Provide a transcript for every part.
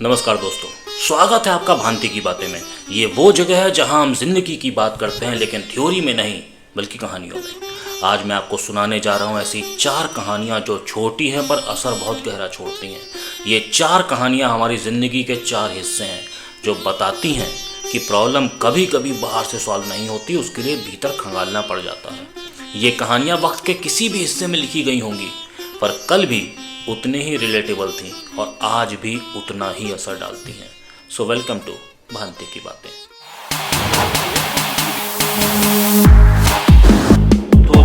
नमस्कार दोस्तों, स्वागत है आपका भांति की बातें में। ये वो जगह है जहां हम जिंदगी की बात करते हैं, लेकिन थ्योरी में नहीं बल्कि कहानियों में। आज मैं आपको सुनाने जा रहा हूं ऐसी 4 कहानियां जो छोटी हैं पर असर बहुत गहरा छोड़ती हैं। ये 4 कहानियां हमारी ज़िंदगी के 4 हिस्से हैं जो बताती हैं कि प्रॉब्लम कभी कभी बाहर से सॉल्व नहीं होती, उसके लिए भीतर खंगालना पड़ जाता है। ये कहानियाँ वक्त के किसी भी हिस्से में लिखी गई होंगी, पर कल भी उतने ही रिलेटेबल थी और आज भी उतना ही असर डालती हैं। सो वेलकम टू भांति की बातें। तो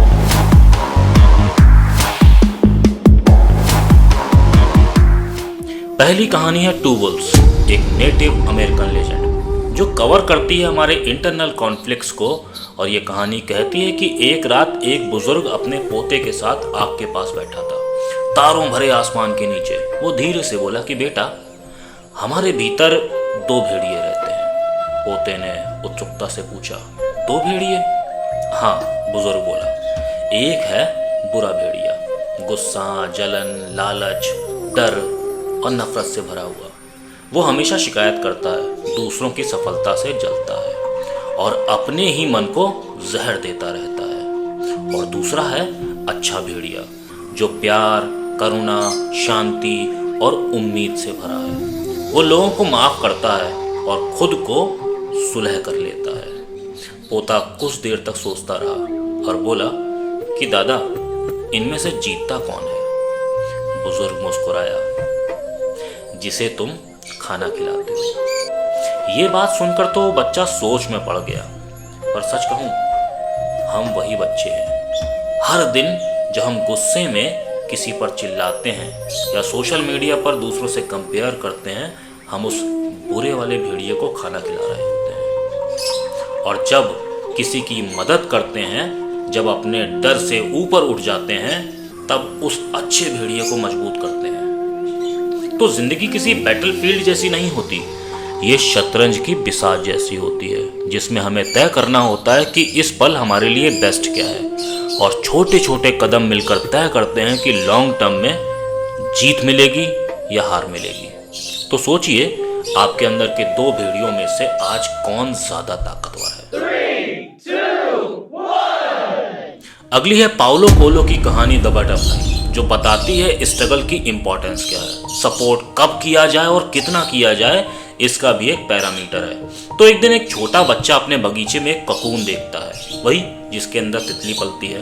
पहली कहानी है टू वुल्व्स, एक नेटिव अमेरिकन लेजेंड जो कवर करती है हमारे इंटरनल कॉन्फ्लिक्ट्स को। और ये कहानी कहती है कि एक रात एक बुजुर्ग अपने पोते के साथ आग के पास बैठा था, तारों भरे आसमान के नीचे। वो धीरे से बोला कि बेटा, हमारे भीतर 2 भेड़िए रहते हैं। पोते ने उत्सुकता से पूछा, 2 भेड़िए? हाँ, बुजुर्ग बोला। एक है बुरा भेड़िया, गुस्सा, जलन, लालच, डर और नफरत से भरा हुआ। वो हमेशा शिकायत करता है, दूसरों की सफलता से जलता है और अपने ही मन को जहर देता रहता है। और दूसरा है अच्छा भेड़िया, जो प्यार, करुणा, शांति और उम्मीद से भरा है। वो लोगों को माफ करता है और खुद को सुलह कर लेता है। पोता कुछ देर तक सोचता रहा और बोला कि दादा, इनमें से जीतता कौन है? बुजुर्ग मुस्कुराया, जिसे तुम खाना खिलाते हो। ये बात सुनकर तो बच्चा सोच में पड़ गया, पर सच कहूं, हम वही बच्चे हैं। हर दिन जब हम गुस्से में किसी पर चिल्लाते हैं या सोशल मीडिया पर दूसरों से कंपेयर करते हैं, हम उस बुरे वाले भेड़िए को खाना खिला रहे होते हैं। और जब किसी की मदद करते हैं, जब अपने डर से ऊपर उठ जाते हैं, तब उस अच्छे भेड़िए को मजबूत करते हैं। तो जिंदगी किसी बैटलफील्ड जैसी नहीं होती, ये शतरंज की बिसात जैसी होती है, जिसमें हमें तय करना होता है कि इस पल हमारे लिए बेस्ट क्या है। और छोटे छोटे कदम मिलकर तय करते हैं कि लॉन्ग टर्म में जीत मिलेगी या हार मिलेगी। तो सोचिए, आपके अंदर के 2 भेड़ियों में से आज कौन ज्यादा ताकतवर है? 3, 2, 1। अगली है पाउलो कोएल्हो की कहानी द बटरफ्लाई, जो बताती है स्ट्रगल की इंपॉर्टेंस क्या है, सपोर्ट कब किया जाए और कितना किया जाए, इसका भी एक पैरामीटर है। तो एक दिन एक छोटा बच्चा अपने बगीचे में एक ककून देखता है, वही जिसके अंदर तितली पलती है।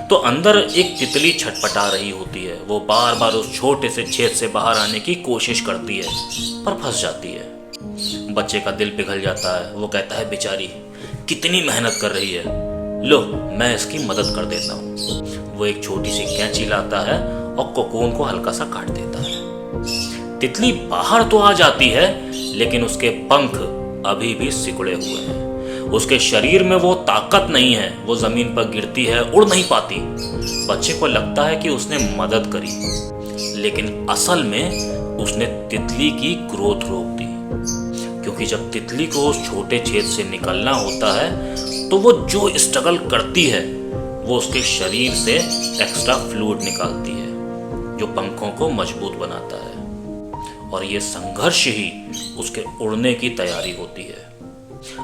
तो अंदर एक तितली छटपटा रही होती है। वो बार बार उस छोटे से छेद से बाहर आने की कोशिश करती है, पर फंस जाती है। बच्चे का दिल पिघल जाता है। वो कहता है, बेचारी कितनी मेहनत कर रही है, लो मैं इसकी मदद कर देता हूँ। वो एक छोटी सी कैंची लाता है और कोकून को हल्का सा काट देता है। तितली बाहर तो आ जाती है, लेकिन उसके पंख अभी भी सिकुड़े हुए हैं। उसके शरीर में वो ताकत नहीं है, वो जमीन पर गिरती है, उड़ नहीं पाती। बच्चे को लगता है कि उसने मदद करी, लेकिन असल में उसने तितली की ग्रोथ रोक दी। क्योंकि जब तितली को उस छोटे छेद से निकलना होता है, तो वो जो स्ट्रगल करती है, वो उसके शरीर से एक्स्ट्रा फ्लूइड निकालती है, जो पंखों को मजबूत बनाता है। और ये संघर्ष ही उसके उड़ने की तैयारी होती है।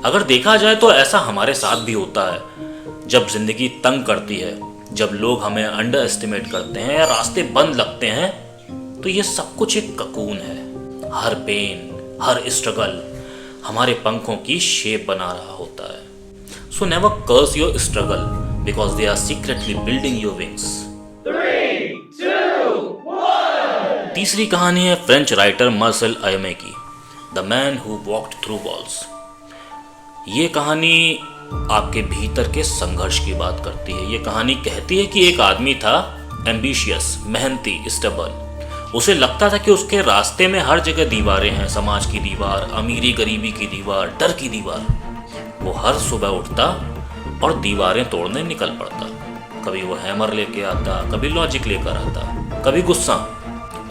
अगर देखा जाए तो ऐसा हमारे साथ भी होता है। जब जिंदगी तंग करती है, जब लोग हमें अंडर एस्टिमेट करते हैं या रास्ते बंद लगते हैं, तो ये सब कुछ एक ककून है। हर पेन, हर स्ट्रगल हमारे पंखों की शेप बना रहा होता है। So never curse your struggle, because they are secretly building your wings. 3, 2, 1। तीसरी कहानी है फ्रेंच राइटर मार्सेल आयमे की, the man who walked through walls. ये कहानी आपके भीतर के संघर्ष की बात करती है। ये कहानी कहती है कि एक आदमी था, एम्बिशियस, मेहनती, स्टेबल। उसे लगता था कि उसके रास्ते में हर जगह दीवारें हैं, समाज की दीवार, अमीरी गरीबी की दीवार, डर की दीवार। वो हर सुबह उठता और दीवारें तोड़ने निकल पड़ता। कभी वो हैमर लेके आता, कभी लॉजिक लेकर आता, कभी गुस्सा।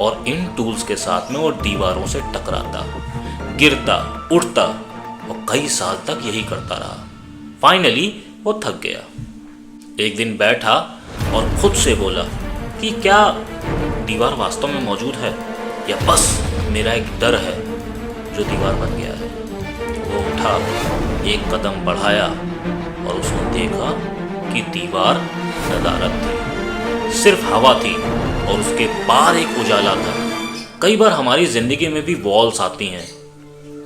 और इन टूल्स के साथ में वो दीवारों से टकराता, गिरता, उठता और कई साल तक यही करता रहा। फाइनली वो थक गया। एक दिन बैठा और खुद से बोला कि क्या दीवार वास्तव में मौजूद है या बस मेरा एक डर है जो दीवार बन गया है। वो उठा, एक कदम बढ़ाया और उसने देखा कि दीवार नदारद थी, सिर्फ हवा थी और उसके पार एक उजाला था। कई बार हमारी जिंदगी में भी वॉल्स आती हैं,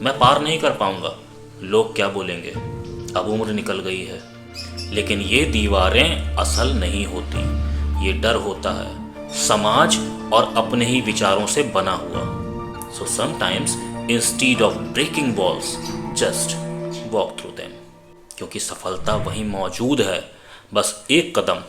मैं पार नहीं कर पाऊंगा, लोग क्या बोलेंगे, अब उम्र निकल गई है। लेकिन ये दीवारें असल नहीं होती, ये डर होता है समाज और अपने ही विचारों से बना हुआ। So sometimes instead of breaking walls just walk through them, क्योंकि सफलता वहीं मौजूद है, बस एक कदम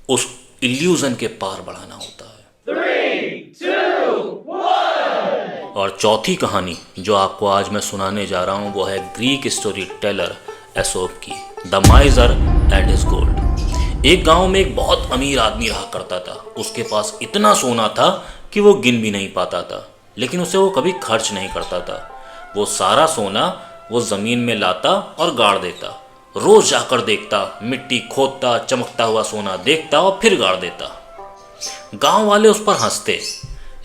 उस इल्यूजन के पार बढ़ाना होता है। 3, 2, 1. और चौथी कहानी जो आपको आज मैं सुनाने जा रहा हूँ वो है ग्रीक स्टोरी टेलर एसोप की, द माइजर एंड हिज गोल्ड। एक गांव में एक बहुत अमीर आदमी रहा करता था। उसके पास इतना सोना था कि वो गिन भी नहीं पाता था, लेकिन उसे वो कभी खर्च नहीं करता था। वो सारा सोना वो जमीन में लाता और गाड़ देता। रोज जाकर देखता, मिट्टी खोदता, चमकता हुआ सोना देखता और फिर गाड़ देता। गांव वाले उस पर हंसते,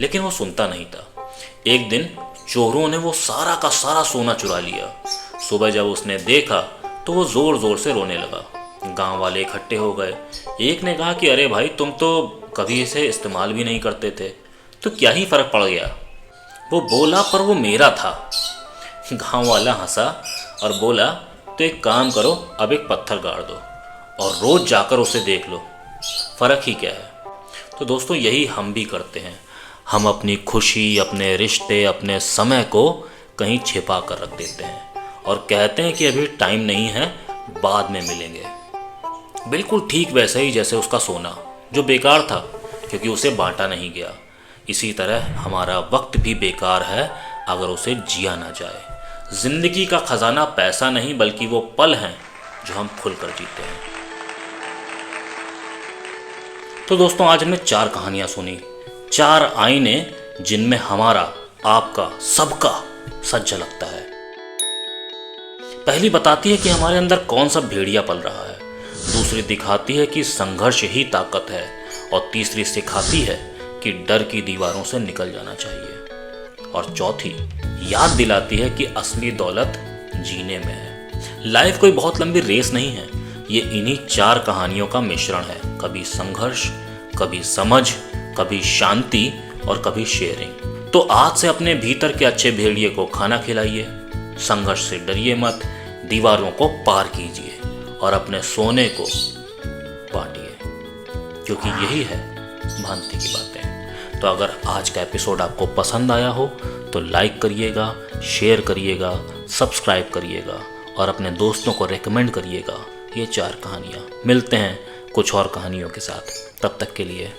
लेकिन वो सुनता नहीं था। एक दिन चोरों ने वो सारा का सारा सोना चुरा लिया। सुबह जब उसने देखा तो वो जोर जोर से रोने लगा। गांव वाले इकट्ठे हो गए। एक ने कहा कि अरे भाई, तुम तो कभी इसे इस्तेमाल भी नहीं करते थे, तो क्या ही फर्क पड़ गया। वो बोला, पर वो मेरा था। गांव वाला हंसा और बोला, तो एक काम करो, अब एक पत्थर गाड़ दो और रोज जाकर उसे देख लो, फर्क ही क्या है। तो दोस्तों, यही हम भी करते हैं। हम अपनी खुशी, अपने रिश्ते, अपने समय को कहीं छिपा कर रख देते हैं और कहते हैं कि अभी टाइम नहीं है, बाद में मिलेंगे। बिल्कुल ठीक वैसे ही जैसे उसका सोना जो बेकार था क्योंकि उसे बांटा नहीं गया। इसी तरह हमारा वक्त भी बेकार है अगर उसे जिया ना जाए। जिंदगी का खजाना पैसा नहीं, बल्कि वो पल हैं जो हम खुलकर जीते हैं। तो दोस्तों, आज हमने 4 कहानियां सुनी, 4 आईने जिनमें हमारा, आपका, सबका सच झलकता है। पहली बताती है कि हमारे अंदर कौन सा भेड़िया पल रहा है, दूसरी दिखाती है कि संघर्ष ही ताकत है, और तीसरी सिखाती है कि डर की दीवारों से निकल जाना चाहिए, और चौथी याद दिलाती है कि असली दौलत जीने में है। लाइफ कोई बहुत लंबी रेस नहीं है, ये इन्हीं 4 कहानियों का मिश्रण है। कभी संघर्ष, कभी समझ, कभी शांति और कभी शेयरिंग। तो आज से अपने भीतर के अच्छे भेड़िए को खाना खिलाइए, संघर्ष से डरिए मत, दीवारों को पार कीजिए और अपने सोने को बांटिए, क्योंकि यही है भांति की बातें। तो अगर आज का एपिसोड आपको पसंद आया हो तो लाइक करिएगा, शेयर करिएगा, सब्सक्राइब करिएगा और अपने दोस्तों को रेकमेंड करिएगा ये 4 कहानियाँ। मिलते हैं कुछ और कहानियों के साथ, तब तक के लिए